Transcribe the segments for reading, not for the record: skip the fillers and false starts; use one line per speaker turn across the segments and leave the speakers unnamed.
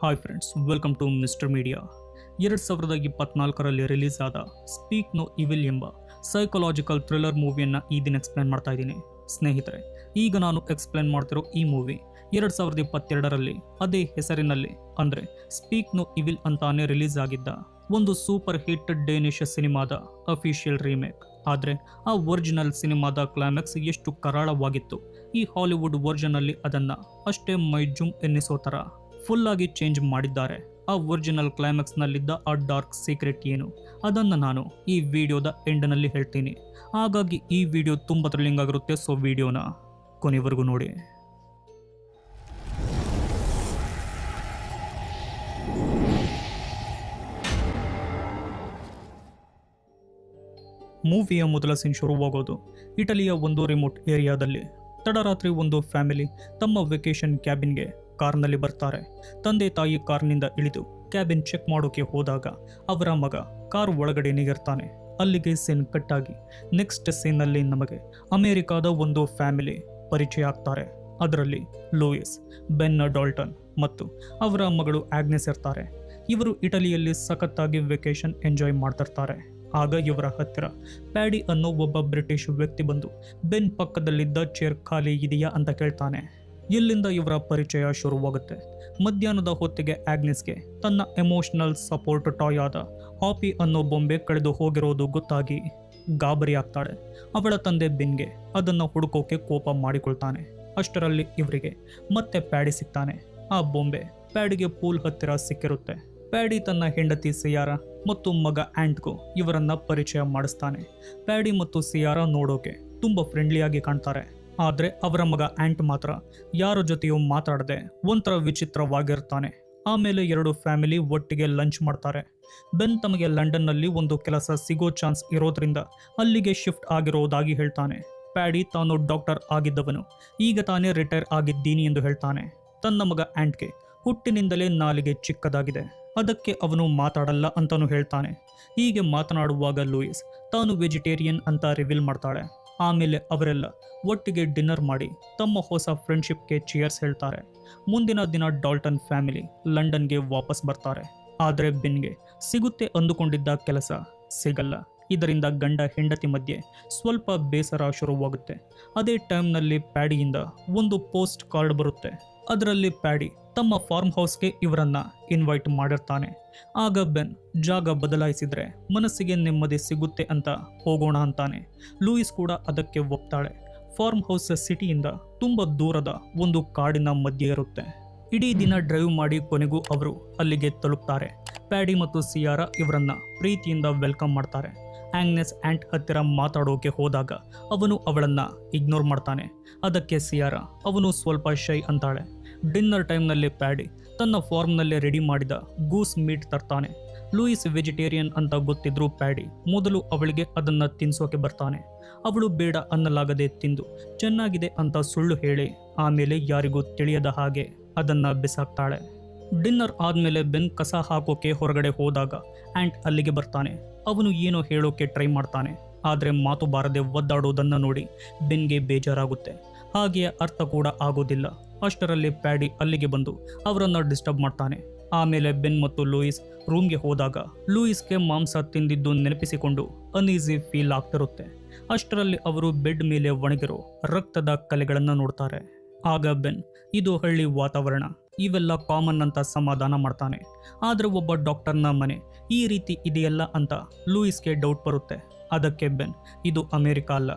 Hi friends, welcome to mister media. 2024ರಲ್ಲಿ release ಆದ speak no evil ಎಂಬ psychological thriller ಮೂವಿಯನ್ನು ಈ ದಿನ ಎಕ್ಸ್ಪ್ಲೇನ್ ಮಾಡ್ತಾ ಇದ್ದೀನಿ. ಸ್ನೇಹಿತರೆ, ಈಗ ನಾನು ಎಕ್ಸ್ಪ್ಲೇನ್ ಮಾಡ್ತಿರೋ ಈ ಮೂವಿ 2022ರಲ್ಲಿ ಅದೇ ಹೆಸರಿನಲ್ಲಿ ಅಂದರೆ ಸ್ಪೀಕ್ ನೋ ಇವಿಲ್ ಅಂತಾನೆ ರಿಲೀಸ್ ಆಗಿದ್ದ ಒಂದು ಸೂಪರ್ ಹಿಟ್ ಡೇನಿಷ್ ಸಿನಿಮಾದ ಅಫಿಷಿಯಲ್ ರೀಮೇಕ್. ಆದರೆ ಆ ಒರಿಜಿನಲ್ ಸಿನಿಮಾದ ಕ್ಲೈಮ್ಯಾಕ್ಸ್ ಎಷ್ಟು ಕರಾಳವಾಗಿತ್ತು, ಈ ಹಾಲಿವುಡ್ ವರ್ಷನಲ್ಲಿ ಅದನ್ನು ಅಷ್ಟೇ ಮೈಜುಮ್ ಎನ್ನಿಸೋ ಥರ ಫುಲ್ ಆಗಿ ಚೇಂಜ್ ಮಾಡಿದ್ದಾರೆ. ಆ ಒರಿಜಿನಲ್ ಕ್ಲೈಮ್ಯಾಕ್ಸ್ನಲ್ಲಿದ್ದ ಆ ಡಾರ್ಕ್ ಸೀಕ್ರೆಟ್ ಏನು, ಅದನ್ನು ನಾನು ಈ ವಿಡಿಯೋದ ಎಂಡ್ನಲ್ಲಿ ಹೇಳ್ತೀನಿ. ಹಾಗಾಗಿ ಈ ವಿಡಿಯೋ ತುಂಬ ಥ್ರಿಲ್ಲಿಂಗ್ ಆಗಿರುತ್ತೆ. ಸೊ ವಿಡಿಯೋನ ಕೊನೆವರೆಗೂ ನೋಡಿ. ಮೂವಿಯ ಮೊದಲ ಸೀನ್ ಶುರುವಾಗೋದು ಇಟಲಿಯ ಒಂದು ರಿಮೋಟ್ ಏರಿಯಾದಲ್ಲಿ. ತಡರಾತ್ರಿ ಒಂದು ಫ್ಯಾಮಿಲಿ ತಮ್ಮ ವೆಕೇಶನ್ ಕ್ಯಾಬಿನ್ಗೆ ಕಾರ್ನಲ್ಲಿ ಬರ್ತಾರೆ. ತಂದೆ ತಾಯಿ ಕಾರ್ನಿಂದ ಇಳಿದು ಕ್ಯಾಬಿನ್ ಚೆಕ್ ಮಾಡೋಕೆ ಹೋದಾಗ ಅವರ ಮಗ ಕಾರ್ ಒಳಗಡೆ ನಿಗಿರ್ತಾನೆ. ಅಲ್ಲಿಗೆ ಸೀನ್ ಕಟ್ ಆಗಿ ನೆಕ್ಸ್ಟ್ ಸೀನ್ನಲ್ಲಿ ನಮಗೆ ಅಮೆರಿಕಾದ ಒಂದು ಫ್ಯಾಮಿಲಿ ಪರಿಚಯ ಆಗ್ತಾರೆ. ಅದರಲ್ಲಿ ಲೂಯಿಸ್, ಬೆನ್ ಡಾಲ್ಟನ್ ಮತ್ತು ಅವರ ಮಗಳು ಆಗ್ನೆಸ್ ಇರ್ತಾರೆ. ಇವರು ಇಟಲಿಯಲ್ಲಿ ಸಖತ್ತಾಗಿ ವೆಕೇಶನ್ ಎಂಜಾಯ್ ಮಾಡ್ತಿರ್ತಾರೆ. ಆಗ ಇವರ ಹತ್ತಿರ ಪ್ಯಾಡಿ ಅನ್ನೋ ಒಬ್ಬ ಬ್ರಿಟಿಷ್ ವ್ಯಕ್ತಿ ಬಂದು ಬೆನ್ ಪಕ್ಕದಲ್ಲಿದ್ದ ಚೇರ್ ಖಾಲಿ ಇದೆಯಾ ಅಂತ ಕೇಳ್ತಾನೆ. ಇಲ್ಲಿಂದ ಇವರ ಪರಿಚಯ ಶುರುವಾಗುತ್ತೆ. ಮಧ್ಯಾಹ್ನದ ಹೊತ್ತಿಗೆ ಆಗ್ನೆಸ್ಗೆ ತನ್ನ ಎಮೋಷನಲ್ ಸಪೋರ್ಟ್ ಟಾಯ್ ಆದ ಹಾಪಿ ಅನ್ನೋ ಬೊಂಬೆ ಕಳೆದು ಹೋಗಿರೋದು ಗೊತ್ತಾಗಿ ಗಾಬರಿ ಆಗ್ತಾಳೆ. ಅವಳ ತಂದೆ ಬೆನ್ಗೆ ಅದನ್ನು ಹುಡುಕೋಕೆ ಕೋಪ ಮಾಡಿಕೊಳ್ತಾನೆ. ಅಷ್ಟರಲ್ಲಿ ಇವರಿಗೆ ಮತ್ತೆ ಪ್ಯಾಡಿ ಸಿಗ್ತಾನೆ. ಆ ಬೊಂಬೆ ಪ್ಯಾಡಿಗೆ ಪೂಲ್ ಹತ್ತಿರ ಸಿಕ್ಕಿರುತ್ತೆ. ಪ್ಯಾಡಿ ತನ್ನ ಹೆಂಡತಿ ಸಿಯಾರಾ ಮತ್ತು ಮಗ ಆಂಟ್ಗೂ ಇವರನ್ನ ಪರಿಚಯ ಮಾಡಿಸ್ತಾನೆ. ಪ್ಯಾಡಿ ಮತ್ತು ಸಿಯಾರಾ ನೋಡೋಕೆ ತುಂಬ ಫ್ರೆಂಡ್ಲಿಯಾಗಿ ಕಾಣ್ತಾರೆ. ಆದರೆ ಅವರ ಮಗ ಆಂಟ್ ಮಾತ್ರ ಯಾರ ಜೊತೆಯೂ ಮಾತಾಡದೆ ಒಂಥರ ವಿಚಿತ್ರವಾಗಿರ್ತಾನೆ. ಆಮೇಲೆ ಎರಡು ಫ್ಯಾಮಿಲಿ ಒಟ್ಟಿಗೆ ಲಂಚ್ ಮಾಡ್ತಾರೆ. ಬೆನ್ ತಮಗೆ ಲಂಡನ್ನಲ್ಲಿ ಒಂದು ಕೆಲಸ ಸಿಗೋ ಚಾನ್ಸ್ ಇರೋದ್ರಿಂದ ಅಲ್ಲಿಗೆ ಶಿಫ್ಟ್ ಆಗಿರೋದಾಗಿ ಹೇಳ್ತಾನೆ. ಪ್ಯಾಡಿ ತಾನು ಡಾಕ್ಟರ್ ಆಗಿದ್ದವನು, ಈಗ ತಾನೇ ರಿಟೈರ್ ಆಗಿದ್ದೀನಿ ಎಂದು ಹೇಳ್ತಾನೆ. ತನ್ನ ಮಗ ಆಂಟ್ಗೆ ಹುಟ್ಟಿನಿಂದಲೇ ನಾಲಿಗೆ ಚಿಕ್ಕದಾಗಿದೆ, ಅದಕ್ಕೆ ಅವನು ಮಾತಾಡಲ್ಲ ಅಂತಾನು ಹೇಳ್ತಾನೆ. ಹೀಗೆ ಮಾತನಾಡುವಾಗ ಲೂಯಿಸ್ ತಾನು ವೆಜಿಟೇರಿಯನ್ ಅಂತ ರಿವೀಲ್ ಮಾಡ್ತಾಳೆ. ಆಮೇಲೆ ಅವರೆಲ್ಲ ಒಟ್ಟಿಗೆ ಡಿನ್ನರ್ ಮಾಡಿ ತಮ್ಮ ಹೊಸ ಫ್ರೆಂಡ್ಶಿಪ್ಗೆ ಚಿಯರ್ಸ್ ಹೇಳ್ತಾರೆ. ಮುಂದಿನ ದಿನ ಡಾಲ್ಟನ್ ಫ್ಯಾಮಿಲಿ ಲಂಡನ್ಗೆ ವಾಪಸ್ ಬರ್ತಾರೆ. ಆದರೆ ಬೆನ್ಗೆ ಸಿಗುತ್ತೆ ಅಂದುಕೊಂಡಿದ್ದ ಕೆಲಸ ಸಿಗಲ್ಲ. ಇದರಿಂದ ಗಂಡ ಹೆಂಡತಿ ಮಧ್ಯೆ ಸ್ವಲ್ಪ ಬೇಸರ ಶುರುವಾಗುತ್ತೆ. ಅದೇ ಟೈಮ್ನಲ್ಲಿ ಪ್ಯಾಡಿಯಿಂದ ಒಂದು ಪೋಸ್ಟ್ ಕಾರ್ಡ್ ಬರುತ್ತೆ. ಅದರಲ್ಲಿ ಪ್ಯಾಡಿ ತಮ್ಮ ಫಾರ್ಮ್ ಹೌಸ್ಗೆ ಇವರನ್ನ ಇನ್ವೈಟ್ ಮಾಡಿರ್ತಾನೆ. ಆಗ ಬೆನ್ ಜಾಗ ಬದಲಾಯಿಸಿದ್ರೆ ಮನಸ್ಸಿಗೆ ನೆಮ್ಮದಿ ಸಿಗುತ್ತೆ ಅಂತ ಹೋಗೋಣ ಅಂತಾನೆ. ಲೂಯಿಸ್ ಕೂಡ ಅದಕ್ಕೆ ಒಪ್ತಾಳೆ. ಫಾರ್ಮ್ ಹೌಸ್ ಸಿಟಿಯಿಂದ ತುಂಬ ದೂರದ ಒಂದು ಕಾಡಿನ ಮಧ್ಯೆ ಇರುತ್ತೆ. ಇಡೀ ದಿನ ಡ್ರೈವ್ ಮಾಡಿ ಕೊನೆಗೂ ಅವರು ಅಲ್ಲಿಗೆ ತಲುಪ್ತಾರೆ. ಪ್ಯಾಡಿ ಮತ್ತು ಸಿಯಾರಾ ಇವರನ್ನ ಪ್ರೀತಿಯಿಂದ ವೆಲ್ಕಮ್ ಮಾಡ್ತಾರೆ. ಆಗ್ನೆಸ್ ಆಂಟ್ ಹತ್ತಿರ ಮಾತಾಡೋಕೆ ಹೋದಾಗ ಅವನು ಅವಳನ್ನ ಇಗ್ನೋರ್ ಮಾಡ್ತಾನೆ. ಅದಕ್ಕೆ ಸಿಯಾರಾ ಅವನು ಸ್ವಲ್ಪ ಶೈ ಅಂತಾಳೆ. ಡಿನ್ನರ್ ಟೈಮ್ನಲ್ಲಿ ಪ್ಯಾಡಿ ತನ್ನ ಫಾರ್ಮ್ನಲ್ಲೇ ರೆಡಿ ಮಾಡಿದ ಗೂಸ್ ಮೀಟ್ ತರ್ತಾನೆ. ಲೂಯಿಸ್ ವೆಜಿಟೇರಿಯನ್ ಅಂತ ಗೊತ್ತಿದ್ರೂ ಪ್ಯಾಡಿ ಮೊದಲು ಅವಳಿಗೆ ಅದನ್ನು ತಿನ್ಸೋಕೆ ಬರ್ತಾನೆ. ಅವಳು ಬೇಡ ಅನ್ನಲಾಗದೆ ತಿಂದು ಚೆನ್ನಾಗಿದೆ ಅಂತ ಸುಳ್ಳು ಹೇಳಿ ಆಮೇಲೆ ಯಾರಿಗೂ ತಿಳಿಯದ ಹಾಗೆ ಅದನ್ನು ಬಿಸಾಕ್ತಾಳೆ. ಡಿನ್ನರ್ ಆದಮೇಲೆ ಬೆನ್ ಕಸ ಹಾಕೋಕೆ ಹೊರಗಡೆ ಹೋದಾಗ ಆಂಟ್ ಅಲ್ಲಿಗೆ ಬರ್ತಾನೆ. ಅವನು ಏನೋ ಹೇಳೋಕೆ ಟ್ರೈ ಮಾಡ್ತಾನೆ, ಆದರೆ ಮಾತು ಬಾರದೆ ಒದ್ದಾಡೋದನ್ನು ನೋಡಿ ಬೆನ್ಗೆ ಬೇಜಾರಾಗುತ್ತೆ. ಹಾಗೆಯೇ ಅರ್ಥ ಕೂಡ ಆಗೋದಿಲ್ಲ. ಅಷ್ಟರಲ್ಲಿ ಪ್ಯಾಡಿ ಅಲ್ಲಿಗೆ ಬಂದು ಅವರನ್ನು ಡಿಸ್ಟರ್ಬ್ ಮಾಡ್ತಾನೆ. ಆಮೇಲೆ ಬೆನ್ ಮತ್ತು ಲೂಯಿಸ್ ರೂಮ್ಗೆ ಹೋದಾಗ ಲೂಯಿಸ್ಗೆ ಮಾಂಸ ತಿಂದಿದ್ದು ನೆನಪಿಸಿಕೊಂಡು ಅನ್ಈಸಿ ಫೀಲ್ ಆಗ್ತಿರುತ್ತೆ. ಅಷ್ಟರಲ್ಲಿ ಅವರು ಬೆಡ್ ಮೇಲೆ ಒಣಗಿರೋ ರಕ್ತದ ಕಲೆಗಳನ್ನು ನೋಡ್ತಾರೆ. ಆಗ ಬೆನ್ ಇದು ಹಳ್ಳಿ ವಾತಾವರಣ, ಇವೆಲ್ಲ ಕಾಮನ್ ಅಂತ ಸಮಾಧಾನ ಮಾಡ್ತಾನೆ. ಆದರೆ ಒಬ್ಬ ಡಾಕ್ಟರ್ನ ಮನೆ ಈ ರೀತಿ ಇದೆಯಲ್ಲ ಅಂತ ಲೂಯಿಸ್ಗೆ ಡೌಟ್ ಬರುತ್ತೆ. ಅದಕ್ಕೆ ಬೆನ್ ಇದು ಅಮೆರಿಕ ಅಲ್ಲ,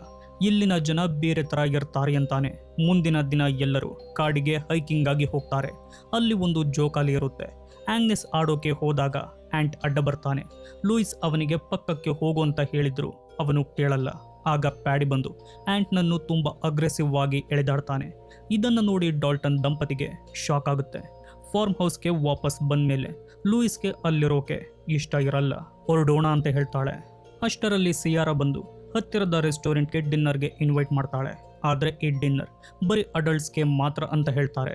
ಇಲ್ಲಿನ ಜನ ಬೇರೆ ಥರ ಇರ್ತಾರೆ ಅಂತಾನೆ. ಮುಂದಿನ ದಿನ ಎಲ್ಲರೂ ಕಾಡಿಗೆ ಹೈಕಿಂಗ್ ಆಗಿ ಹೋಗ್ತಾರೆ. ಅಲ್ಲಿ ಒಂದು ಜೋಕಾಲಿ ಇರುತ್ತೆ. ಆಗ್ನೆಸ್ ಆಡೋಕೆ ಹೋದಾಗ ಆಂಟ್ ಅಡ್ಡ ಬರ್ತಾನೆ. ಲೂಯಿಸ್ ಅವನಿಗೆ ಪಕ್ಕಕ್ಕೆ ಹೋಗು ಅಂತ ಹೇಳಿದ್ರು ಅವನು ಕೇಳಲ್ಲ. ಆಗ ಪ್ಯಾಡಿ ಬಂದು ಆಂಟ್ನನ್ನು ತುಂಬ ಅಗ್ರೆಸಿವ್ ಆಗಿ ಎಳೆದಾಡ್ತಾನೆ. ಇದನ್ನು ನೋಡಿ ಡಾಲ್ಟನ್ ದಂಪತಿಗೆ ಶಾಕ್ ಆಗುತ್ತೆ. ಫಾರ್ಮ್ ಹೌಸ್ಗೆ ವಾಪಸ್ ಬಂದ ಮೇಲೆ ಲೂಯಿಸ್ಗೆ ಅಲ್ಲಿರೋಕೆ ಇಷ್ಟ ಇರಲ್ಲ, ಹೊರಡೋಣ ಅಂತ ಹೇಳ್ತಾಳೆ. ಅಷ್ಟರಲ್ಲಿ ಸಿಯಾರಾ ಬಂದು ಹತ್ತಿರದ ರೆಸ್ಟೋರೆಂಟ್ಗೆ ಡಿನ್ನರ್ಗೆ ಇನ್ವೈಟ್ ಮಾಡ್ತಾಳೆ. ಆದರೆ ಈ ಡಿನ್ನರ್ ಬರೀ ಅಡಲ್ಟ್ಸ್ಗೆ ಮಾತ್ರ ಅಂತ ಹೇಳ್ತಾರೆ.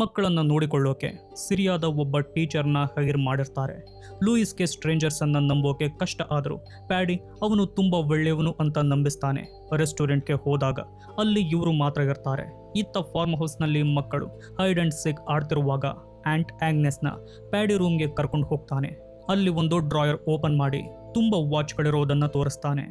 ಮಕ್ಕಳನ್ನು ನೋಡಿಕೊಳ್ಳೋಕೆ ಸಿರಿಯಾದ ಒಬ್ಬ ಟೀಚರ್ನ ಹೈರ್ ಮಾಡಿರ್ತಾರೆ. ಲೂಯಿಸ್ಗೆ ಸ್ಟ್ರೇಂಜರ್ಸನ್ನು ನಂಬೋಕೆ ಕಷ್ಟ ಆದರೂ ಪ್ಯಾಡಿ ಅವನು ತುಂಬ ಒಳ್ಳೆಯವನು ಅಂತ ನಂಬಿಸ್ತಾನೆ. ರೆಸ್ಟೋರೆಂಟ್ಗೆ ಹೋದಾಗ ಅಲ್ಲಿ ಇವರು ಮಾತ್ರ ಇರ್ತಾರೆ. ಇತ್ತ ಫಾರ್ಮ್ ಹೌಸ್ನಲ್ಲಿ ಮಕ್ಕಳು ಹೈಡ್ ಅಂಡ್ ಸೀಕ್ ಆಡ್ತಿರುವಾಗ ಆಂಟ್ ಆಗ್ನೆಸ್ನ ಪ್ಯಾಡಿ ರೂಮ್ಗೆ ಕರ್ಕೊಂಡು ಹೋಗ್ತಾನೆ. ಅಲ್ಲಿ ಒಂದು ಡ್ರಾಯರ್ ಓಪನ್ ಮಾಡಿ ತುಂಬ ವಾಚ್ಗಳಿರೋದನ್ನು ತೋರಿಸ್ತಾನೆ.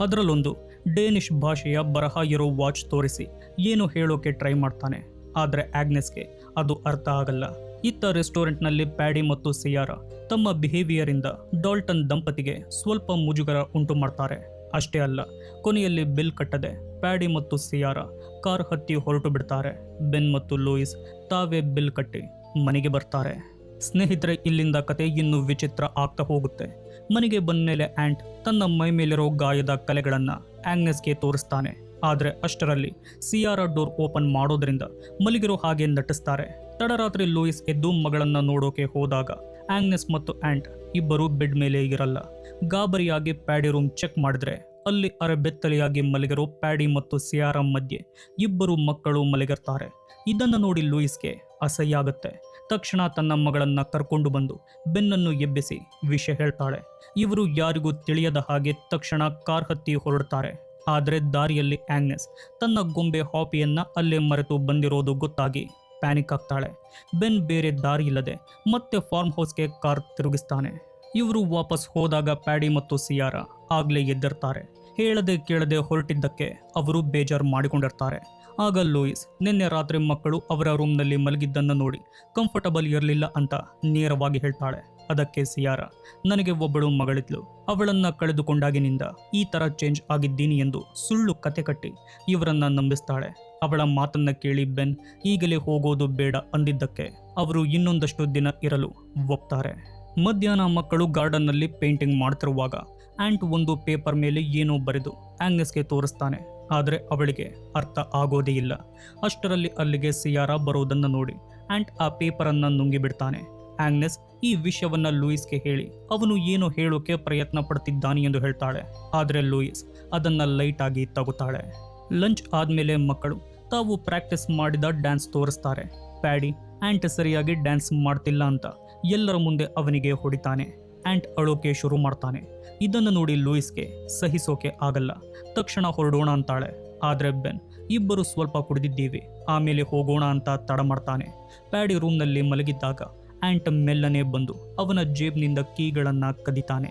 ಅದರಲ್ಲೊಂದು ಡೇನಿಷ್ ಭಾಷೆಯ ಬರಹ ಇರೋ ವಾಚ್ ತೋರಿಸಿ ಏನು ಹೇಳೋಕೆ ಟ್ರೈ ಮಾಡ್ತಾನೆ. ಆದರೆ ಆಗ್ನೆಸ್ಗೆ ಅದು ಅರ್ಥ ಆಗಲ್ಲ. ಇತ್ತ ರೆಸ್ಟೋರೆಂಟ್ನಲ್ಲಿ ಪ್ಯಾಡಿ ಮತ್ತು ಸಿಯಾರಾ ತಮ್ಮ ಬಿಹೇವಿಯರಿಂದ ಡಾಲ್ಟನ್ ದಂಪತಿಗೆ ಸ್ವಲ್ಪ ಮುಜುಗರ ಉಂಟು ಮಾಡ್ತಾರೆ. ಅಷ್ಟೇ ಅಲ್ಲ, ಕೊನೆಯಲ್ಲಿ ಬಿಲ್ ಕಟ್ಟದೆ ಪ್ಯಾಡಿ ಮತ್ತು ಸಿಯಾರಾ ಕಾರ್ ಹತ್ತಿ ಹೊರಟು ಬಿಡ್ತಾರೆ. ಬೆನ್ ಮತ್ತು ಲೂಯಿಸ್ ತಾವೇ ಬಿಲ್ ಕಟ್ಟಿ ಮನೆಗೆ ಬರ್ತಾರೆ. ಸ್ನೇಹಿತರೆ, ಇಲ್ಲಿಂದ ಕತೆ ಇನ್ನೂ ವಿಚಿತ್ರ ಆಗ್ತಾ ಹೋಗುತ್ತೆ. ಮನೆಗೆ ಬಂದ ಮೇಲೆ ಆಂಟ್ ತನ್ನ ಮೈ ಮೇಲಿರೋ ಗಾಯದ ಕಲೆಗಳನ್ನು ಆಗ್ನೆಸ್ಗೆ ತೋರಿಸ್ತಾನೆ. ಆದರೆ ಅಷ್ಟರಲ್ಲಿ ಸಿಯಾರಾ ಡೋರ್ ಓಪನ್ ಮಾಡೋದ್ರಿಂದ ಮಲಗಿರೋ ಹಾಗೆ ನಟಿಸ್ತಾರೆ. ತಡರಾತ್ರಿ ಲೂಯಿಸ್ ಎದ್ದು ಮಗಳನ್ನು ನೋಡೋಕೆ ಹೋದಾಗ ಆಗ್ನೆಸ್ ಮತ್ತು ಆಂಟ್ ಇಬ್ಬರು ಬೆಡ್ ಮೇಲೆ ಇರಲ್ಲ. ಗಾಬರಿಯಾಗಿ ಪ್ಯಾಡಿ ರೂಮ್ ಚೆಕ್ ಮಾಡಿದ್ರೆ ಅಲ್ಲಿ ಅರೆಬೆತ್ತಲೆಯಾಗಿ ಮಲಗಿರೋ ಪ್ಯಾಡಿ ಮತ್ತು ಸಿಯಾರಾ ಮಧ್ಯೆ ಇಬ್ಬರು ಮಕ್ಕಳು ಮಲಗಿರ್ತಾರೆ. ಇದನ್ನು ನೋಡಿ ಲೂಯಿಸ್ಗೆ ಅಸಹ್ಯ ಆಗುತ್ತೆ. ತಕ್ಷಣ ತನ್ನ ಮಗಳನ್ನ ಕರ್ಕೊಂಡು ಬಂದು ಬೆನ್ನನ್ನು ಎಬ್ಬಿಸಿ ವಿಷಯ ಹೇಳ್ತಾಳೆ. ಇವರು ಯಾರಿಗೂ ತಿಳಿಯದ ಹಾಗೆ ತಕ್ಷಣ ಕಾರ್ ಹತ್ತಿ ಹೊರಡ್ತಾರೆ. ಆದರೆ ದಾರಿಯಲ್ಲಿ ಆಗ್ನೆಸ್ ತನ್ನ ಗೊಂಬೆ ಹಾಪಿಯನ್ನ ಅಲ್ಲೇ ಮರೆತು ಬಂದಿರೋದು ಗೊತ್ತಾಗಿ ಪ್ಯಾನಿಕ್ ಆಗ್ತಾಳೆ. ಬೆನ್ ಬೇರೆ ದಾರಿ ಇಲ್ಲದೆ ಮತ್ತೆ ಫಾರ್ಮ್ ಹೌಸ್ಗೆ ಕಾರ್ ತಿರುಗಿಸ್ತಾನೆ. ಇವರು ವಾಪಸ್ ಹೋದಾಗ ಪ್ಯಾಡಿ ಮತ್ತು ಸಿಯಾರಾ ಆಗ್ಲೇ ಎದ್ದಿರ್ತಾರೆ. ಹೇಳದೆ ಕೇಳದೆ ಹೊರಟಿದ್ದಕ್ಕೆ ಅವರು ಬೇಜಾರು ಮಾಡಿಕೊಂಡಿರ್ತಾರೆ. ಆಗ ಲೂಯಿಸ್ ನಿನ್ನೆ ರಾತ್ರಿ ಮಕ್ಕಳು ಅವರ ರೂಮ್ನಲ್ಲಿ ಮಲಗಿದ್ದನ್ನು ನೋಡಿ ಕಂಫರ್ಟಬಲ್ ಇರಲಿಲ್ಲ ಅಂತ ನೇರವಾಗಿ ಹೇಳ್ತಾಳೆ. ಅದಕ್ಕೆ ಸಿಯಾರಾ, ನನಗೆ ಒಬ್ಬಳು ಮಗಳಿದ್ಲು, ಅವಳನ್ನ ಕಳೆದುಕೊಂಡಾಗಿನಿಂದ ಈ ಥರ ಚೇಂಜ್ ಆಗಿದ್ದೀನಿ ಎಂದು ಸುಳ್ಳು ಕತೆ ಕಟ್ಟಿ ಇವರನ್ನ ನಂಬಿಸ್ತಾಳೆ. ಅವಳ ಮಾತನ್ನ ಕೇಳಿ ಬೆನ್ ಈಗಲೇ ಹೋಗೋದು ಬೇಡ ಅಂದಿದ್ದಕ್ಕೆ ಅವರು ಇನ್ನೊಂದಷ್ಟು ದಿನ ಇರಲು ಒಪ್ತಾರೆ. ಮಧ್ಯಾಹ್ನ ಮಕ್ಕಳು ಗಾರ್ಡನ್ನಲ್ಲಿ ಪೇಂಟಿಂಗ್ ಮಾಡ್ತಿರುವಾಗ ಆಂಟ್ ಒಂದು ಪೇಪರ್ ಮೇಲೆ ಏನೋ ಬರೆದು ಆಗ್ನೆಸ್ಗೆ ತೋರಿಸ್ತಾನೆ. ಆದರೆ ಅವಳಿಗೆ ಅರ್ಥ ಆಗೋದೇ ಇಲ್ಲ. ಅಷ್ಟರಲ್ಲಿ ಅಲ್ಲಿಗೆ ಸಿಯಾರಾ ಬರೋದನ್ನು ನೋಡಿ ಆಂಟ್ ಆ ಪೇಪರನ್ನು ನುಂಗಿಬಿಡ್ತಾನೆ. ಆಗ್ನೆಸ್ ಈ ವಿಷಯವನ್ನ ಲೂಯಿಸ್ಗೆ ಹೇಳಿ ಅವನು ಏನೋ ಹೇಳೋಕೆ ಪ್ರಯತ್ನ ಪಡ್ತಿದ್ದಾನೆ ಎಂದು ಹೇಳ್ತಾಳೆ. ಆದರೆ ಲೂಯಿಸ್ ಅದನ್ನ ಲೈಟ್ ಆಗಿ ತಗೋತಾಳೆ. ಲಂಚ್ ಆದ್ಮೇಲೆ ಮಕ್ಕಳು ತಾವು ಪ್ರಾಕ್ಟೀಸ್ ಮಾಡಿದ ಡ್ಯಾನ್ಸ್ ತೋರಿಸ್ತಾರೆ. ಪ್ಯಾಡಿ ಆಂಟ್ ಸರಿಯಾಗಿ ಡ್ಯಾನ್ಸ್ ಮಾಡ್ತಿಲ್ಲ ಅಂತ ಎಲ್ಲರ ಮುಂದೆ ಅವನಿಗೆ ಹೊಡಿತಾನೆ. ಆಂಟ್ ಅಳೋಕೆ ಶುರು ಮಾಡ್ತಾನೆ. ಇದನ್ನು ನೋಡಿ ಲೂಯಿಸ್ಗೆ ಸಹಿಸೋಕೆ ಆಗಲ್ಲ. ತಕ್ಷಣ ಹೊರಡೋಣ ಅಂತಾಳೆ. ಆದರೆ ಬೆನ್ ಇಬ್ಬರು ಸ್ವಲ್ಪ ಕುಡಿದಿದ್ದೀವಿ, ಆಮೇಲೆ ಹೋಗೋಣ ಅಂತ ತಡ ಮಾಡ್ತಾನೆ. ಪ್ಯಾಡಿ ರೂಮ್ನಲ್ಲಿ ಮಲಗಿದ್ದಾಗ ಆಂಟ್ ಮೆಲ್ಲನೆ ಬಂದು ಅವನ ಜೇಬ್ನಿಂದ ಕೀಗಳನ್ನು ಕದಿತಾನೆ.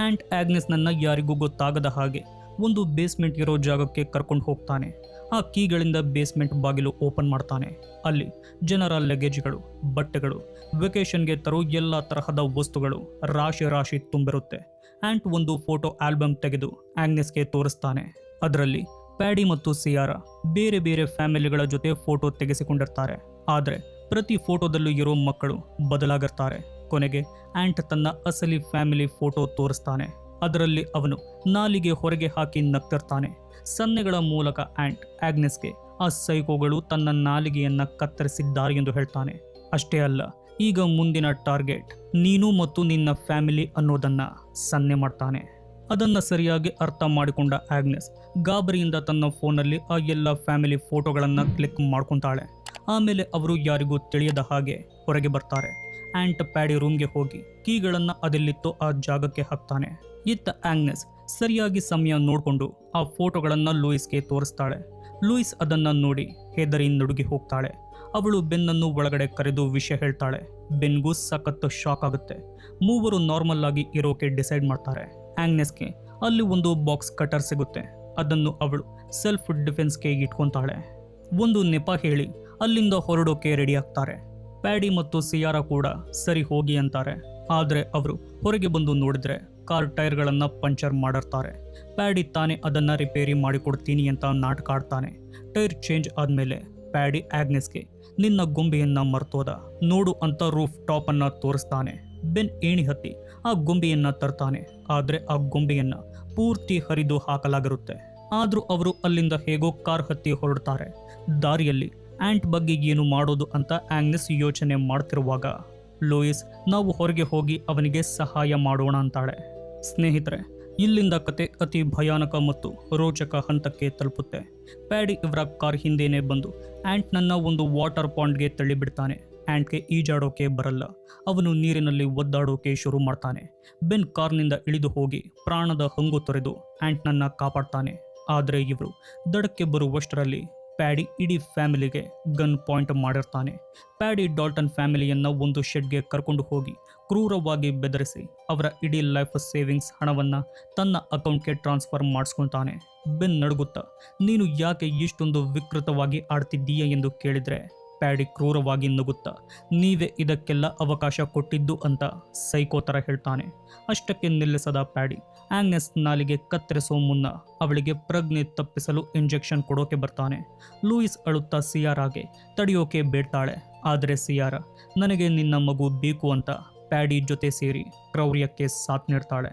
ಆಂಟ್ ಆಗ್ನೆಸ್ನನ್ನ ಯಾರಿಗೂ ಗೊತ್ತಾಗದ ಹಾಗೆ ಒಂದು ಬೇಸ್ಮೆಂಟ್ ಇರೋ ಜಾಗಕ್ಕೆ ಕರ್ಕೊಂಡು ಹೋಗ್ತಾನೆ. ಆ ಕೀಗಳಿಂದ ಬೇಸ್ಮೆಂಟ್ ಬಾಗಿಲು ಓಪನ್ ಮಾಡ್ತಾನೆ. ಅಲ್ಲಿ ಜನರ ಲಗೇಜ್ಗಳು, ಬಟ್ಟೆಗಳು, ವೆಕೇಷನ್ಗೆ ತರೋ ಎಲ್ಲ ತರಹದ ವಸ್ತುಗಳು ರಾಶಿ ರಾಶಿ ತುಂಬಿರುತ್ತೆ. ಆಂಟ್ ಒಂದು ಫೋಟೋ ಆಲ್ಬಮ್ ತೆಗೆದು ಆಗ್ನೆಸ್ಗೆ ತೋರಿಸ್ತಾನೆ. ಅದರಲ್ಲಿ ಪ್ಯಾಡಿ ಮತ್ತು ಸಿಯಾರಾ ಬೇರೆ ಬೇರೆ ಫ್ಯಾಮಿಲಿಗಳ ಜೊತೆ ಫೋಟೋ ತೆಗೆಸಿಕೊಂಡಿರ್ತಾರೆ. ಆದರೆ ಪ್ರತಿ ಫೋಟೋದಲ್ಲೂ ಇರೋ ಮಕ್ಕಳು ಬದಲಾಗಿರ್ತಾರೆ. ಕೊನೆಗೆ ಆಂಟ್ ತನ್ನ ಅಸಲಿ ಫ್ಯಾಮಿಲಿ ಫೋಟೋ ತೋರಿಸ್ತಾನೆ. ಅದರಲ್ಲಿ ಅವನು ನಾಲಿಗೆ ಹೊರಗೆ ಹಾಕಿ ನಗ್ತಿರ್ತಾನೆ. ಸನ್ನೆಗಳ ಮೂಲಕ ಆಂಟ್ ಆಗ್ನೆಸ್ಗೆ ಆ ಸೈಕೋಗಳು ತನ್ನ ನಾಲಿಗೆಯನ್ನ ಕತ್ತರಿಸಿದ್ದಾರೆ ಎಂದು ಹೇಳ್ತಾನೆ. ಅಷ್ಟೇ ಅಲ್ಲ, ಈಗ ಮುಂದಿನ ಟಾರ್ಗೆಟ್ ನೀನು ಮತ್ತು ನಿನ್ನ ಫ್ಯಾಮಿಲಿ ಅನ್ನೋದನ್ನ ಸನ್ನೆ ಮಾಡ್ತಾನೆ. ಅದನ್ನ ಸರಿಯಾಗಿ ಅರ್ಥ ಮಾಡಿಕೊಂಡ ಆಗ್ನೆಸ್ ಗಾಬರಿಯಿಂದ ತನ್ನ ಫೋನಲ್ಲಿ ಆ ಎಲ್ಲ ಫ್ಯಾಮಿಲಿ ಫೋಟೋಗಳನ್ನು ಕ್ಲಿಕ್ ಮಾಡ್ಕೊತಾಳೆ. ಆಮೇಲೆ ಅವರು ಯಾರಿಗೂ ತಿಳಿಯದ ಹಾಗೆ ಹೊರಗೆ ಬರ್ತಾರೆ. ಆಂಟ್ ಪ್ಯಾಡಿ ರೂಮ್ಗೆ ಹೋಗಿ ಕೀಗಳನ್ನು ಅದೆಲ್ಲಿತ್ತೋ ಆ ಜಾಗಕ್ಕೆ ಹಾಕ್ತಾನೆ. ಇತ್ತ ಆಗ್ನೆಸ್ ಸರಿಯಾಗಿ ಸಮಯ ನೋಡಿಕೊಂಡು ಆ ಫೋಟೋಗಳನ್ನು ಲೂಯಿಸ್ಗೆ ತೋರಿಸ್ತಾಳೆ. ಲೂಯಿಸ್ ಅದನ್ನ ನೋಡಿ ಹೆದರಿ ನಡುಗಿ ಹೋಗ್ತಾಳೆ. ಅವಳು ಬೆನ್ನನ್ನು ಒಳಗಡೆ ಕರೆದು ವಿಷಯ ಹೇಳ್ತಾಳೆ. ಬೆನ್ಗೂ ಸಖತ್ತು ಶಾಕ್ ಆಗುತ್ತೆ. ಮೂವರು ನಾರ್ಮಲ್ ಆಗಿ ಇರೋಕೆ ಡಿಸೈಡ್ ಮಾಡ್ತಾರೆ. ಆಗ್ನೆಸ್ಗೆ ಅಲ್ಲಿ ಒಂದು ಬಾಕ್ಸ್ ಕಟರ್ ಸಿಗುತ್ತೆ. ಅದನ್ನು ಅವಳು ಸೆಲ್ಫ್ ಡಿಫೆನ್ಸ್ಗೆ ಇಟ್ಕೊತಾಳೆ. ಒಂದು ನೆಪ ಹೇಳಿ ಅಲ್ಲಿಂದ ಹೊರಡೋಕೆ ರೆಡಿ ಆಗ್ತಾರೆ. ಪ್ಯಾಡಿ ಮತ್ತು ಸಿಯಾರಾ ಕೂಡ ಸರಿ ಹೋಗಿ ಅಂತಾರೆ. ಆದರೆ ಅವರು ಹೊರಗೆ ಬಂದು ನೋಡಿದ್ರೆ ಕಾರ್ ಟೈರ್ಗಳನ್ನು ಪಂಚರ್ ಮಾಡಿರ್ತಾರೆ. ಪ್ಯಾಡಿ ತಾನೇ ಅದನ್ನು ರಿಪೇರಿ ಮಾಡಿಕೊಡ್ತೀನಿ ಅಂತ ನಾಟಕ ಆಡ್ತಾನೆ. ಟೈರ್ ಚೇಂಜ್ ಆದಮೇಲೆ ಪ್ಯಾಡಿ ಆಗ್ನೆಸ್ಗೆ ನಿನ್ನ ಗೊಂಬೆಯನ್ನು ಮರ್ತೋದ ನೋಡು ಅಂತ ರೂಫ್ ಟಾಪನ್ನು ತೋರಿಸ್ತಾನೆ. ಬೆನ್ ಏಣಿ ಹತ್ತಿ ಆ ಗೊಂಬೆಯನ್ನು ತರ್ತಾನೆ. ಆದರೆ ಆ ಗೊಂಬೆಯನ್ನು ಪೂರ್ತಿ ಹರಿದು ಹಾಕಲಾಗಿರುತ್ತೆ. ಆದರೂ ಅವರು ಅಲ್ಲಿಂದ ಹೇಗೋ ಕಾರ್ ಹತ್ತಿ ಹೊರಡ್ತಾರೆ. ದಾರಿಯಲ್ಲಿ ಆಂಟ್ ಬಗ್ಗೆ ಏನು ಮಾಡೋದು ಅಂತ ಆಗ್ನೆಸ್ ಯೋಚನೆ ಮಾಡ್ತಿರುವಾಗ ಲೂಯಿಸ್ ನಾವು ಹೊರಗೆ ಹೋಗಿ ಅವನಿಗೆ ಸಹಾಯ ಮಾಡೋಣ ಅಂತಾಳೆ. ಸ್ನೇಹಿತರೆ, ಇಲ್ಲಿಂದ ಕತೆ ಅತಿ ಭಯಾನಕ ಮತ್ತು ರೋಚಕ ಹಂತಕ್ಕೆ ತಲುಪುತ್ತೆ. ಪ್ಯಾಡಿ ಇವರ ಕಾರ್ ಹಿಂದೆನೇ ಬಂದು ಆಂಟ್ನನ್ನ ಒಂದು ವಾಟರ್ ಪಾಂಡ್ಗೆ ತಳ್ಳಿಬಿಡ್ತಾನೆ. ಆಂಟ್ಗೆ ಈಜಾಡೋಕೆ ಬರಲ್ಲ. ಅವನು ನೀರಿನಲ್ಲಿ ಒದ್ದಾಡೋಕೆ ಶುರು ಮಾಡ್ತಾನೆ. ಬೆನ್ ಕಾರ್ನಿಂದ ಇಳಿದು ಹೋಗಿ ಪ್ರಾಣದ ಹಂಗು ತೊರೆದು ಆಂಟ್ನನ್ನ ಕಾಪಾಡ್ತಾನೆ. ಆದರೆ ಇವರು ದಡಕ್ಕೆ ಬರುವಷ್ಟರಲ್ಲಿ ಪ್ಯಾಡಿ ಇಡೀ ಫ್ಯಾಮಿಲಿಗೆ ಗನ್ ಪಾಯಿಂಟ್ ಮಾಡಿರ್ತಾನೆ. ಪ್ಯಾಡಿ ಡಾಲ್ಟನ್ ಫ್ಯಾಮಿಲಿಯನ್ನು ಒಂದು ಶೆಡ್ಗೆ ಕರ್ಕೊಂಡು ಹೋಗಿ ಕ್ರೂರವಾಗಿ ಬೆದರಿಸಿ ಅವರ ಇಡೀ ಲೈಫ್ ಸೇವಿಂಗ್ಸ್ ಹಣವನ್ನು ತನ್ನ ಅಕೌಂಟ್ಗೆ ಟ್ರಾನ್ಸ್ಫರ್ ಮಾಡಿಸ್ಕೊಳ್ತಾನೆ. ಬೆನ್ ನಡುಗುತ್ತಾ, ನೀನು ಯಾಕೆ ಇಷ್ಟೊಂದು ವಿಕೃತವಾಗಿ ಆಡ್ತಿದ್ದೀಯ ಎಂದು ಕೇಳಿದರೆ ಪ್ಯಾಡಿ ಕ್ರೂರವಾಗಿ ನಗುತ್ತಾ, ನೀವೇ ಇದಕ್ಕೆಲ್ಲ ಅವಕಾಶ ಕೊಟ್ಟಿದ್ದು ಅಂತ ಸೈಕೋ ಥರ ಹೇಳ್ತಾನೆ. ಅಷ್ಟಕ್ಕೆ ನಿಲ್ಲಿಸದ ಪ್ಯಾಡಿ ಆಗ್ನೆಸ್ ನಾಲಿಗೆ ಕತ್ತರಿಸೋ ಮುನ್ನ ಅವಳಿಗೆ ಪ್ರಜ್ಞೆ ತಪ್ಪಿಸಲು ಇಂಜೆಕ್ಷನ್ ಕೊಡೋಕೆ ಬರ್ತಾನೆ. ಲೂಯಿಸ್ ಅಳುತ್ತಾ ಸಿಯಾರಾಗೆ ತಡೆಯೋಕೆ ಬೇಡ್ತಾಳೆ. ಆದರೆ ಸಿಯಾರ ನನಗೆ ನಿನ್ನ ಮಗು ಬೇಕು ಅಂತ ಪ್ಯಾಡಿ ಜೊತೆ ಸೇರಿ ಕ್ರೌರ್ಯಕ್ಕೆ ಸಾಥ್ ನೀಡ್ತಾಳೆ.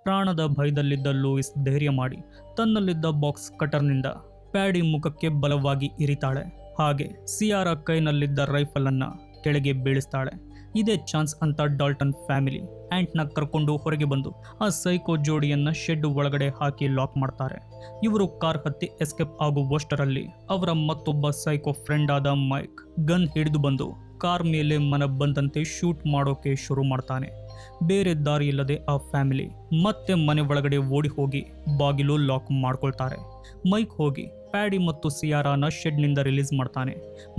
ಪ್ರಾಣದ ಭಯದಲ್ಲಿದ್ದ ಲೂಯಿಸ್ ಧೈರ್ಯ ಮಾಡಿ ತನ್ನಲ್ಲಿದ್ದ ಬಾಕ್ಸ್ ಕಟರ್ನಿಂದ ಪ್ಯಾಡಿ ಮುಖಕ್ಕೆ ಬಲವಾಗಿ ಇರಿತಾಳೆ. ಹಾಗೆ ಸಿಯಾರ ಕೈನಲ್ಲಿದ್ದ ರೈಫಲನ್ನು ಕೆಳಗೆ ಬೀಳಿಸ್ತಾಳೆ. ಇದೇ ಚಾನ್ಸ್ ಅಂತ ಡಾಲ್ಟನ್ ಫ್ಯಾಮಿಲಿ ಆ್ಯಂಟ್ನ ಕರ್ಕೊಂಡು ಹೊರಗೆ ಬಂದು ಆ ಸೈಕೋ ಜೋಡಿಯನ್ನು ಶೆಡ್ ಒಳಗಡೆ ಹಾಕಿ ಲಾಕ್ ಮಾಡ್ತಾರೆ. ಇವರು ಕಾರ್ ಹತ್ತಿ ಎಸ್ಕೇಪ್ ಆಗುವಷ್ಟರಲ್ಲಿ ಅವರ ಮತ್ತೊಬ್ಬ ಸೈಕೋ ಫ್ರೆಂಡ್ ಆದ ಮೈಕ್ ಗನ್ ಹಿಡಿದು ಬಂದು ಕಾರ್ ಮೇಲೆ ಮನ ಬಂದಂತೆ ಶೂಟ್ ಮಾಡೋಕೆ ಶುರು ಮಾಡ್ತಾನೆ. ಬೇರೆ ದಾರಿ ಇಲ್ಲದೆ ಆ ಫ್ಯಾಮಿಲಿ ಮತ್ತೆ ಮನೆ ಒಳಗಡೆ ಓಡಿ ಹೋಗಿ ಬಾಗಿಲು ಲಾಕ್ ಮಾಡ್ಕೊಳ್ತಾರೆ. ಮೈಕ್ ಹೋಗಿ ಪ್ಯಾಡಿ ಮತ್ತು ಸಿಯಾರಾನ ಶೆಡ್ನಿಂದ ರಿಲೀಸ್ ಮಾಡ್ತಾನೆ.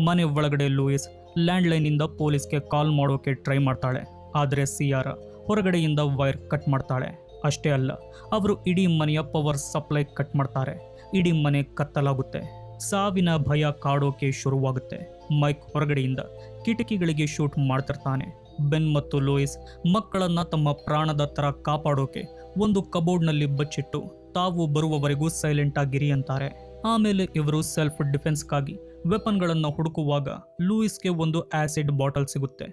ಮನೆ ಒಳಗಡೆ ಲೂಯಿಸ್ ಲ್ಯಾಂಡ್ಲೈನಿಂದ ಪೊಲೀಸ್ಗೆ ಕಾಲ್ ಮಾಡೋಕೆ ಟ್ರೈ ಮಾಡ್ತಾಳೆ. ಆದರೆ ಸಿಯಾರ ಹೊರಗಡೆಯಿಂದ ವೈರ್ ಕಟ್ ಮಾಡ್ತಾಳೆ. ಅಷ್ಟೇ ಅಲ್ಲ, ಅವರು ಇಡೀ ಮನೆಯ ಪವರ್ ಸಪ್ಲೈ ಕಟ್ ಮಾಡ್ತಾರೆ. ಇಡೀ ಮನೆ ಕತ್ತಲಾಗುತ್ತೆ. ಸಾವಿನ ಭಯ ಕಾಡೋಕೆ ಶುರುವಾಗುತ್ತೆ. ಮೈಕ್ ಹೊರಗಡೆಯಿಂದ ಕಿಟಕಿಗಳಿಗೆ ಶೂಟ್ ಮಾಡ್ತಿರ್ತಾನೆ. ಬೆನ್ ಮತ್ತು ಲೂಯಿಸ್ ಮಕ್ಕಳನ್ನ ತಮ್ಮ ಪ್ರಾಣದ ಥರ ಕಾಪಾಡೋಕೆ ಒಂದು ಕಬೋರ್ಡ್ನಲ್ಲಿ ಬಚ್ಚಿಟ್ಟು ತಾವು ಬರುವವರೆಗೂ ಸೈಲೆಂಟ್ ಆಗಿರಿ ಅಂತಾರೆ. ಆಮೇಲೆ ಇವರು ಸೆಲ್ಫ್ ಡಿಫೆನ್ಸ್ಗಾಗಿ ವೆಪನ್ಗಳನ್ನು ಹುಡುಕುವಾಗ ಲೂಯಿಸ್ಗೆ ಒಂದು ಆಸಿಡ್ ಬಾಟಲ್ ಸಿಗುತ್ತೆ.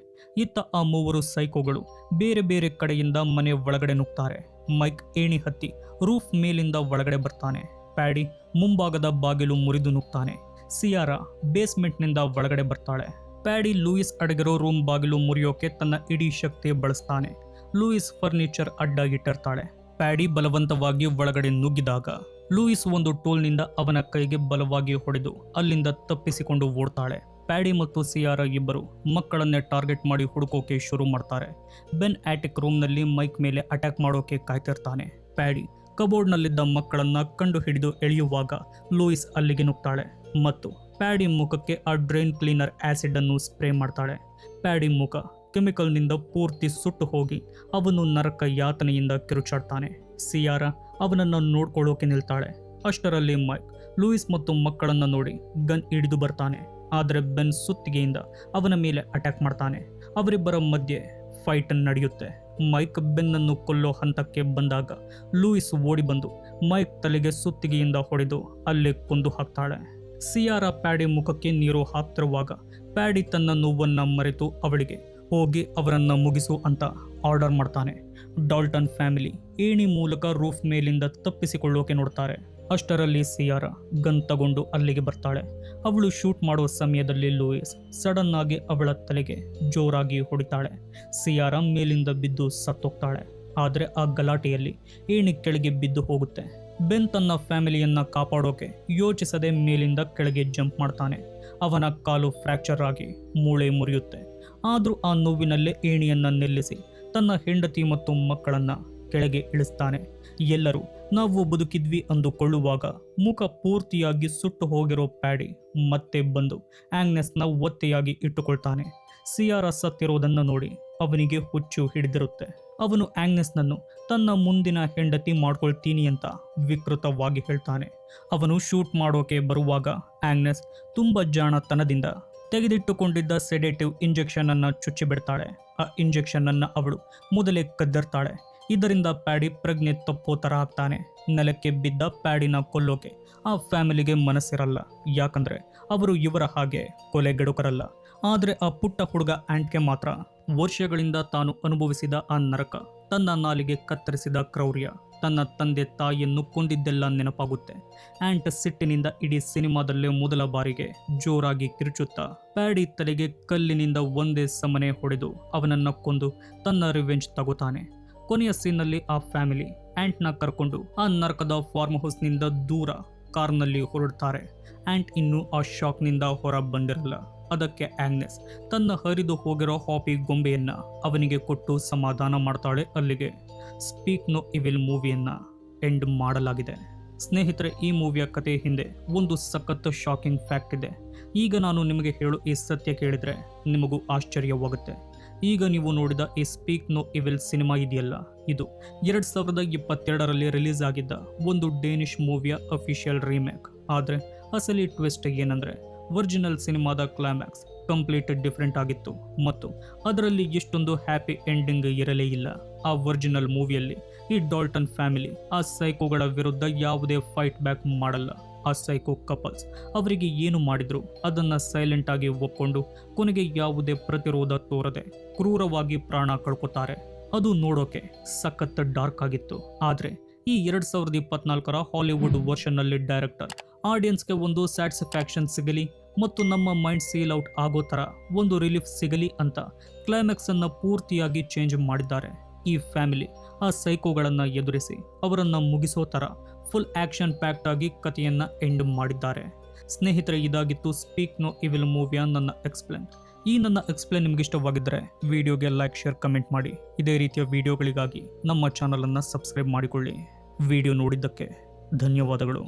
ಇತ್ತ ಆ ಮೂವರು ಸೈಕೋಗಳು ಬೇರೆ ಬೇರೆ ಕಡೆಯಿಂದ ಮನೆ ಒಳಗಡೆ ನುಗ್ತಾರೆ. ಮೈಕ್ ಏಣಿ ಹತ್ತಿ ರೂಫ್ ಮೇಲಿಂದ ಒಳಗಡೆ ಬರ್ತಾನೆ. ಪ್ಯಾಡಿ ಮುಂಭಾಗದ ಬಾಗಿಲು ಮುರಿದು ನುಗ್ತಾನೆ. ಸಿಯಾರಾ ಬೇಸ್ಮೆಂಟ್ನಿಂದ ಒಳಗಡೆ ಬರ್ತಾಳೆ. ಪ್ಯಾಡಿ ಲೂಯಿಸ್ ಅಡಗಿರೋ ರೂಮ್ ಬಾಗಿಲು ಮುರಿಯೋಕೆ ತನ್ನ ಇಡೀ ಶಕ್ತಿ ಬಳಸ್ತಾನೆ. ಲೂಯಿಸ್ ಫರ್ನಿಚರ್ ಅಡ್ಡ ಇಟ್ಟಿರ್ತಾಳೆ. ಪ್ಯಾಡಿ ಬಲವಂತವಾಗಿ ಒಳಗಡೆ ನುಗ್ಗಿದಾಗ ಲೂಯಿಸ್ ಒಂದು ಟೂಲ್ನಿಂದ ಅವನ ಕೈಗೆ ಬಲವಾಗಿ ಹೊಡೆದು ಅಲ್ಲಿಂದ ತಪ್ಪಿಸಿಕೊಂಡು ಓಡ್ತಾಳೆ. ಪ್ಯಾಡಿ ಮತ್ತು ಸಿಯಾರಾ ಇಬ್ಬರು ಮಕ್ಕಳನ್ನೇ ಟಾರ್ಗೆಟ್ ಮಾಡಿ ಹುಡುಕೋಕೆ ಶುರು ಮಾಡ್ತಾರೆ. ಬೆನ್ ಆಟಿಕ್ ರೂಮ್ನಲ್ಲಿ ಮೈಕ್ ಮೇಲೆ ಅಟ್ಯಾಕ್ ಮಾಡೋಕೆ ಕಾಯ್ತಿರ್ತಾನೆ. ಪ್ಯಾಡಿ ಕಬೋರ್ಡ್ನಲ್ಲಿದ್ದ ಮಕ್ಕಳನ್ನ ಕಂಡು ಹಿಡಿದು ಎಳೆಯುವಾಗ ಲೂಯಿಸ್ ಅಲ್ಲಿಗೆ ನುಗ್ತಾಳೆ ಮತ್ತು ಪ್ಯಾಡಿ ಮುಖಕ್ಕೆ ಆ ಡ್ರೈನ್ ಕ್ಲೀನರ್ ಆಸಿಡ್ ಅನ್ನು ಸ್ಪ್ರೇ ಮಾಡ್ತಾಳೆ. ಪ್ಯಾಡಿ ಮುಖ ಕೆಮಿಕಲ್ನಿಂದ ಪೂರ್ತಿ ಸುಟ್ಟು ಹೋಗಿ ಅವನು ನರಕ ಯಾತನೆಯಿಂದ ಕಿರುಚಾಡ್ತಾನೆ. ಸಿಯಾರಾ ಅವನನ್ನು ನೋಡ್ಕೊಳ್ಳೋಕೆ ನಿಲ್ತಾಳೆ. ಅಷ್ಟರಲ್ಲಿ ಮೈಕ್ ಲೂಯಿಸ್ ಮತ್ತು ಮಕ್ಕಳನ್ನು ನೋಡಿ ಗನ್ ಹಿಡಿದು ಬರ್ತಾನೆ. ಆದರೆ ಬೆನ್ ಸುತ್ತಿಗೆಯಿಂದ ಅವನ ಮೇಲೆ ಅಟ್ಯಾಕ್ ಮಾಡ್ತಾನೆ. ಅವರಿಬ್ಬರ ಮಧ್ಯೆ ಫೈಟ್ ನಡೆಯುತ್ತೆ. ಮೈಕ್ ಬೆನ್ನನ್ನು ಕೊಲ್ಲೋ ಹಂತಕ್ಕೆ ಬಂದಾಗ ಲೂಯಿಸ್ ಓಡಿ ಬಂದು ಮೈಕ್ ತಲೆಗೆ ಸುತ್ತಿಗೆಯಿಂದ ಹೊಡೆದು ಅಲ್ಲೇ ಕೊಂದು ಹಾಕ್ತಾಳೆ. ಸಿಯಾರಾ ಪ್ಯಾಡಿ ಮುಖಕ್ಕೆ ನೀರು ಹಾಕ್ತಿರುವಾಗ ಪ್ಯಾಡಿ ತನ್ನ ನೋವನ್ನು ಮರೆತು ಅವಳಿಗೆ ಹೋಗಿ ಅವರನ್ನು ಮುಗಿಸು ಅಂತ ಆರ್ಡರ್ ಮಾಡ್ತಾನೆ. ಡಾಲ್ಟನ್ ಫ್ಯಾಮಿಲಿ ಏಣಿ ಮೂಲಕ ರೂಫ್ ಮೇಲಿಂದ ತಪ್ಪಿಸಿಕೊಳ್ಳೋಕೆ ನೋಡ್ತಾರೆ. ಅಷ್ಟರಲ್ಲಿ ಸಿಯಾರಾ ಗನ್ ತಗೊಂಡು ಅಲ್ಲಿಗೆ ಬರ್ತಾಳೆ. ಅವಳು ಶೂಟ್ ಮಾಡೋ ಸಮಯದಲ್ಲಿ ಲೂಯಿಸ್ ಸಡನ್ ಆಗಿ ಅವಳ ತಲೆಗೆ ಜೋರಾಗಿ ಹೊಡಿತಾಳೆ. ಸಿಯಾರಾ ಮೇಲಿಂದ ಬಿದ್ದು ಸತ್ತೋಗ್ತಾಳೆ. ಆದರೆ ಆ ಗಲಾಟೆಯಲ್ಲಿ ಏಣಿ ಕೆಳಗೆ ಬಿದ್ದು ಹೋಗುತ್ತೆ. ಬೆನ್ ತನ್ನ ಫ್ಯಾಮಿಲಿಯನ್ನ ಕಾಪಾಡೋಕೆ ಯೋಚಿಸದೆ ಮೇಲಿಂದ ಕೆಳಗೆ ಜಂಪ್ ಮಾಡ್ತಾನೆ. ಅವನ ಕಾಲು ಫ್ರ್ಯಾಕ್ಚರ್ ಆಗಿ ಮೂಳೆ ಮುರಿಯುತ್ತೆ. ಆದರೂ ಆ ನೋವಿನಲ್ಲೇ ಏಣಿಯನ್ನ ನಿಲ್ಲಿಸಿ ತನ್ನ ಹೆಂಡತಿ ಮತ್ತು ಮಕ್ಕಳನ್ನ ಕೆಳಗೆ ಇಳಿಸ್ತಾನೆ. ಎಲ್ಲರೂ ನಾವು ಬದುಕಿದ್ವಿ ಅಂದುಕೊಳ್ಳುವಾಗ ಮುಖ ಪೂರ್ತಿಯಾಗಿ ಸುಟ್ಟು ಹೋಗಿರೋ ಪ್ಯಾಡಿ ಮತ್ತೆ ಬಂದು ಆಗ್ನೆಸ್ನ ಒತ್ತೆಯಾಗಿ ಇಟ್ಟುಕೊಳ್ತಾನೆ. ಸಿಯಾರಾ ಸತ್ತಿರೋದನ್ನು ನೋಡಿ ಅವನಿಗೆ ಹುಚ್ಚು ಹಿಡಿದಿರುತ್ತೆ. ಅವನು ಆಗ್ನೆಸ್ನನ್ನು ತನ್ನ ಮುಂದಿನ ಹೆಂಡತಿ ಮಾಡ್ಕೊಳ್ತೀನಿ ಅಂತ ವಿಕೃತವಾಗಿ ಹೇಳ್ತಾನೆ. ಅವನು ಶೂಟ್ ಮಾಡೋಕೆ ಬರುವಾಗ ಆಗ್ನೆಸ್ ತುಂಬ ಜಾಣತನದಿಂದ ತೆಗೆದಿಟ್ಟುಕೊಂಡಿದ್ದ ಸೆಡೇಟಿವ್ ಇಂಜೆಕ್ಷನ್ ಅನ್ನು ಚುಚ್ಚಿಬಿಡ್ತಾಳೆ. ಆ ಇಂಜೆಕ್ಷನ್ ಅನ್ನು ಅವಳು ಮೊದಲೇ ಕದ್ದಿರ್ತಾಳೆ. ಇದರಿಂದ ಪ್ಯಾಡಿ ಪ್ರಜ್ಞೆ ತಪ್ಪೋ ಥರ ಆಗ್ತಾನೆ. ನೆಲಕ್ಕೆ ಬಿದ್ದ ಪ್ಯಾಡಿನ ಕೊಲ್ಲೋಕೆ ಆ ಫ್ಯಾಮಿಲಿಗೆ ಮನಸ್ಸಿರಲ್ಲ. ಯಾಕಂದರೆ ಅವರು ಇವರ ಹಾಗೆ ಕೊಲೆಗಡುಕರಲ್ಲ. ಆದರೆ ಆ ಪುಟ್ಟ ಹುಡುಗ ಆ್ಯಂಟ್ಗೆ ಮಾತ್ರ ವರ್ಷಗಳಿಂದ ತಾನು ಅನುಭವಿಸಿದ ಆ ನರಕ, ತನ್ನ ನಾಲಿಗೆ ಕತ್ತರಿಸಿದ ಕ್ರೌರ್ಯ, ತನ್ನ ತಂದೆ ತಾಯಿಯನ್ನು ಕೊಂದಿದ್ದೆಲ್ಲ ನೆನಪಾಗುತ್ತೆ. ಆ್ಯಂಟ್ ಸಿಟ್ಟಿನಿಂದ ಇಡೀ ಸಿನಿಮಾದಲ್ಲೇ ಮೊದಲ ಬಾರಿಗೆ ಜೋರಾಗಿ ಕಿರುಚುತ್ತಾ ಪ್ಯಾಡಿ ತಲೆಗೆ ಕಲ್ಲಿನಿಂದ ಒಂದೇ ಸಮನೆ ಹೊಡೆದು ಅವನನ್ನು ಕೊಂದು ತನ್ನ ರಿವೆಂಜ್ ತಗೋತಾನೆ. ಕೊನೆಯ ಸೀನ್ನಲ್ಲಿ ಆ ಫ್ಯಾಮಿಲಿ ಆ್ಯಂಟ್ನ ಕರ್ಕೊಂಡು ಆ ನರಕದ ಫಾರ್ಮ್ ಹೌಸ್ನಿಂದ ದೂರ ಕಾರ್ನಲ್ಲಿ ಹೊರಡ್ತಾರೆ. ಆ್ಯಂಟ್ ಇನ್ನೂ ಆ ಶಾಕ್ನಿಂದ ಹೊರ ಬಂದಿರಲ್ಲ. ಅದಕ್ಕೆ ಆಗ್ನೆಸ್ ತನ್ನ ಹರಿದು ಹೋಗಿರೋ ಹಾಪಿ ಗೊಂಬೆಯನ್ನು ಅವನಿಗೆ ಕೊಟ್ಟು ಸಮಾಧಾನ ಮಾಡ್ತಾಳೆ. ಅಲ್ಲಿಗೆ ಸ್ಪೀಕ್ ನೋ ಇವಿಲ್ ಮೂವಿಯನ್ನು ಎಂಡ್ ಮಾಡಲಾಗಿದೆ. ಸ್ನೇಹಿತರೆ, ಈ ಮೂವಿಯ ಕಥೆ ಹಿಂದೆ ಒಂದು ಸಖತ್ ಶಾಕಿಂಗ್ ಫ್ಯಾಕ್ಟ್ ಇದೆ. ಈಗ ನಾನು ನಿಮಗೆ ಹೇಳೋ ಈ ಸತ್ಯ ಕೇಳಿದರೆ ನಿಮಗೂ ಆಶ್ಚರ್ಯವಾಗುತ್ತೆ. ಈಗ ನೀವು ನೋಡಿದ ಈ ಸ್ಪೀಕ್ ನೋ ಇವಿಲ್ ಸಿನಿಮಾ ಇದೆಯಲ್ಲ, ಇದು 2022ರಲ್ಲಿ ರಿಲೀಸ್ ಆಗಿದ್ದ ಒಂದು ಡೇನಿಷ್ ಮೂವಿಯ ಅಫಿಷಿಯಲ್ ರೀಮೇಕ್. ಆದರೆ ಅಸಲಿ ಟ್ವಿಸ್ಟ್ ಏನಂದರೆ, ಒರಿಜಿನಲ್ ಸಿನಿಮಾದ ಕ್ಲೈಮ್ಯಾಕ್ಸ್ ಕಂಪ್ಲೀಟ್ ಡಿಫ್ರೆಂಟ್ ಆಗಿತ್ತು ಮತ್ತು ಅದರಲ್ಲಿ ಎಷ್ಟೊಂದು ಹ್ಯಾಪಿ ಎಂಡಿಂಗ್ ಇರಲೇ ಇಲ್ಲ. ಆ ಒರಿಜಿನಲ್ ಮೂವಿಯಲ್ಲಿ ಈ ಡಾಲ್ಟನ್ ಫ್ಯಾಮಿಲಿ ಆ ಸೈಕೋಗಳ ವಿರುದ್ಧ ಯಾವುದೇ ಫೈಟ್ ಬ್ಯಾಕ್ ಮಾಡಲ್ಲ. ಆ ಸೈಕೋ ಕಪಲ್ಸ್ ಅವರಿಗೆ ಏನು ಮಾಡಿದ್ರು ಅದನ್ನು ಸೈಲೆಂಟ್ ಆಗಿ ಒಪ್ಕೊಂಡು ಕೊನೆಗೆ ಯಾವುದೇ ಪ್ರತಿರೋಧ ತೋರದೆ ಕ್ರೂರವಾಗಿ ಪ್ರಾಣ ಕಳ್ಕೊತಾರೆ. ಅದು ನೋಡೋಕೆ ಸಖತ್ ಡಾರ್ಕ್ ಆಗಿತ್ತು. ಆದರೆ ಈ 2024ರ ಹಾಲಿವುಡ್ ವರ್ಷನ್ನಲ್ಲಿ ಡೈರೆಕ್ಟರ್ ಆಡಿಯನ್ಸ್ಗೆ ಒಂದು ಸ್ಯಾಟಿಸ್ಫ್ಯಾಕ್ಷನ್ ಸಿಗಲಿ ಮತ್ತು ನಮ್ಮ ಮೈಂಡ್ ಸೀಲ್ ಔಟ್ ಆಗೋ ಥರ ಒಂದು ರಿಲೀಫ್ ಸಿಗಲಿ ಅಂತ ಕ್ಲೈಮ್ಯಾಕ್ಸ್ ಅನ್ನು ಪೂರ್ತಿಯಾಗಿ ಚೇಂಜ್ ಮಾಡಿದ್ದಾರೆ. ಈ ಫ್ಯಾಮಿಲಿ ಆ ಸೈಕೋಗಳನ್ನು ಎದುರಿಸಿ ಅವರನ್ನು ಮುಗಿಸೋ ಥರ ಫುಲ್ ಆ್ಯಕ್ಷನ್ ಪ್ಯಾಕ್ಟ್ ಆಗಿ ಕಥೆಯನ್ನು ಎಂಡ್ ಮಾಡಿದ್ದಾರೆ. ಸ್ನೇಹಿತರೆ, ಇದಾಗಿತ್ತು ಸ್ಪೀಕ್ ನೋ ಇವಿಲ್ ಮೂವಿಯ ನನ್ನ ಎಕ್ಸ್ಪ್ಲೇನ್. ಈ ನನ್ನ ಎಕ್ಸ್ಪ್ಲೇನ್ ನಿಮ್ಗೆ ಇಷ್ಟವಾಗಿದ್ದರೆ ವಿಡಿಯೋಗೆ ಲೈಕ್, ಶೇರ್, ಕಮೆಂಟ್ ಮಾಡಿ. ಇದೇ ರೀತಿಯ ವಿಡಿಯೋಗಳಿಗಾಗಿ ನಮ್ಮ ಚಾನಲನ್ನು ಸಬ್ಸ್ಕ್ರೈಬ್ ಮಾಡಿಕೊಳ್ಳಿ. ವಿಡಿಯೋ ನೋಡಿದ್ದಕ್ಕೆ ಧನ್ಯವಾದಗಳು.